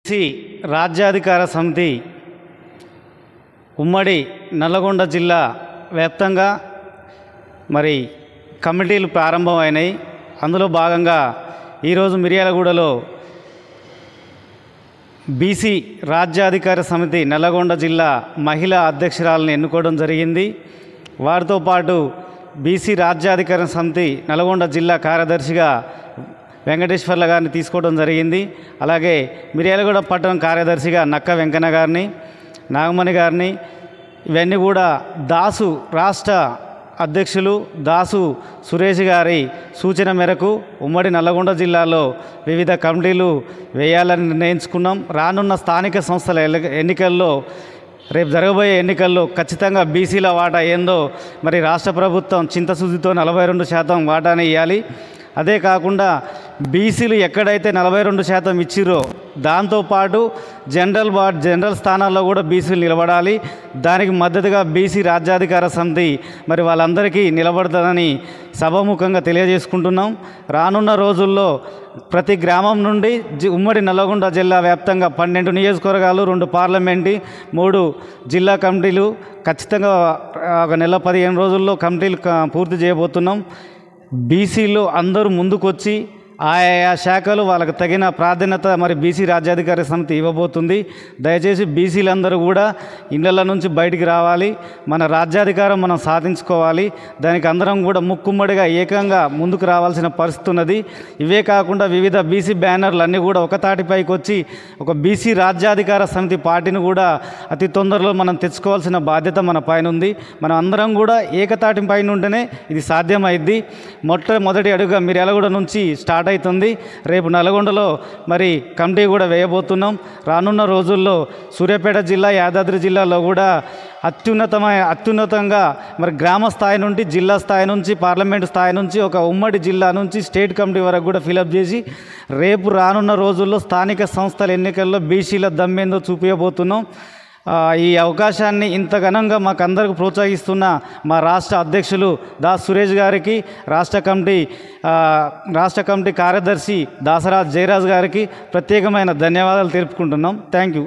BC రాజ్యాధికార సమితి ఉమ్మడి నల్లగొండ జిల్లా వ్యాప్తంగా మరి కమిటీలు ప్రారంభమైనాయి. అందులో భాగంగా ఈరోజు మిర్యాలగూడలో బీసీ రాజ్యాధికార సమితి నల్లగొండ జిల్లా మహిళా అధ్యక్షురాలను ఎన్నుకోవడం జరిగింది. వారితో పాటు బీసీ రాజ్యాధికార సమితి నల్గొండ జిల్లా కార్యదర్శిగా వెంకటేశ్వర్ల గారిని తీసుకోవడం జరిగింది. అలాగే మిర్యాలగూడ పట్టణ కార్యదర్శిగా నక్క వెంకన్న గారిని, నాగమణి గారిని, ఇవన్నీ కూడా దాసు రాష్ట్ర అధ్యక్షులు దాసు సురేష్ గారి సూచన మేరకు ఉమ్మడి నల్లగొండ జిల్లాలో వివిధ కమిటీలు వేయాలని నిర్ణయించుకున్నాం. రానున్న స్థానిక సంస్థల ఎన్నికల్లో రేపు జరగబోయే ఎన్నికల్లో ఖచ్చితంగా బీసీల వాటా ఏందో మరి రాష్ట్ర ప్రభుత్వం చింతశుద్ధితో 42% వాటాని ఇవ్వాలి. అదే కాకుండా బీసీలు ఎక్కడైతే 42% ఇచ్చిరో దాంతోపాటు జనరల్ స్థానాల్లో కూడా బీసీలు నిలబడాలి. దానికి మద్దతుగా బీసీ రాజ్యాధికార సమితి మరి వాళ్ళందరికీ నిలబడుతుందని సభాముఖంగా తెలియజేసుకుంటున్నాం. రానున్న రోజుల్లో ప్రతి గ్రామం నుండి ఉమ్మడి నల్లగొండ జిల్లా వ్యాప్తంగా 12 నియోజకవర్గాలు, 2 పార్లమెంటు, 3 జిల్లా కమిటీలు ఖచ్చితంగా ఒక నెల 15 రోజుల్లో కమిటీలు పూర్తి చేయబోతున్నాం. బీసీలు అందరూ ముందుకొచ్చి ఆయా శాఖలు వాళ్ళకు తగిన ప్రాధాన్యత మరి బీసీ రాజ్యాధికార సమితి ఇవ్వబోతుంది. దయచేసి బీసీలందరూ కూడా ఇళ్ల నుంచి బయటికి రావాలి. మన రాజ్యాధికారం మనం సాధించుకోవాలి. దానికి అందరం కూడా ముక్కుమ్మడిగా ఏకంగా ముందుకు రావాల్సిన పరిస్థితి ఉన్నది. ఇవే కాకుండా వివిధ బీసీ బ్యానర్లు అన్నీ కూడా ఒక తాటిపైకి వచ్చి ఒక బీసీ రాజ్యాధికార సమితి పార్టీని కూడా అతి తొందరలో మనం తెచ్చుకోవాల్సిన బాధ్యత మన పైన ఉంది. మనం అందరం కూడా ఏకతాటి పైన ఉంటేనే ఇది సాధ్యమైద్ది. మొట్టమొదటి అడుగుగా మిర్యాలగూడ నుంచి స్టార్ట్ అవుతుంది. రేపు నల్గొండలో మరి కమిటీ కూడా వేయబోతున్నాం. రానున్న రోజుల్లో సూర్యాపేట జిల్లా, యాదాద్రి జిల్లాలో కూడా అత్యున్నతంగా మరి గ్రామ స్థాయి నుండి జిల్లా స్థాయి నుంచి పార్లమెంటు స్థాయి నుంచి ఒక ఉమ్మడి జిల్లా నుంచి స్టేట్ కమిటీ వరకు కూడా ఫిలప్ చేసి రేపు రానున్న రోజుల్లో స్థానిక సంస్థల ఎన్నికల్లో బీసీల దమ్మేందో చూపించబోతున్నాం. ఈ అవకాశాన్ని ఇంత ఘనంగా మాకందరికి ప్రోత్సహిస్తున్న మా రాష్ట్ర అధ్యక్షులు దాస్ సురేష్ గారికి, రాష్ట్ర కమిటీ కార్యదర్శి దాసరాజ్ జయరాజ్ గారికి ప్రత్యేకమైన ధన్యవాదాలు తెలుపుకుంటున్నాం. Thank you.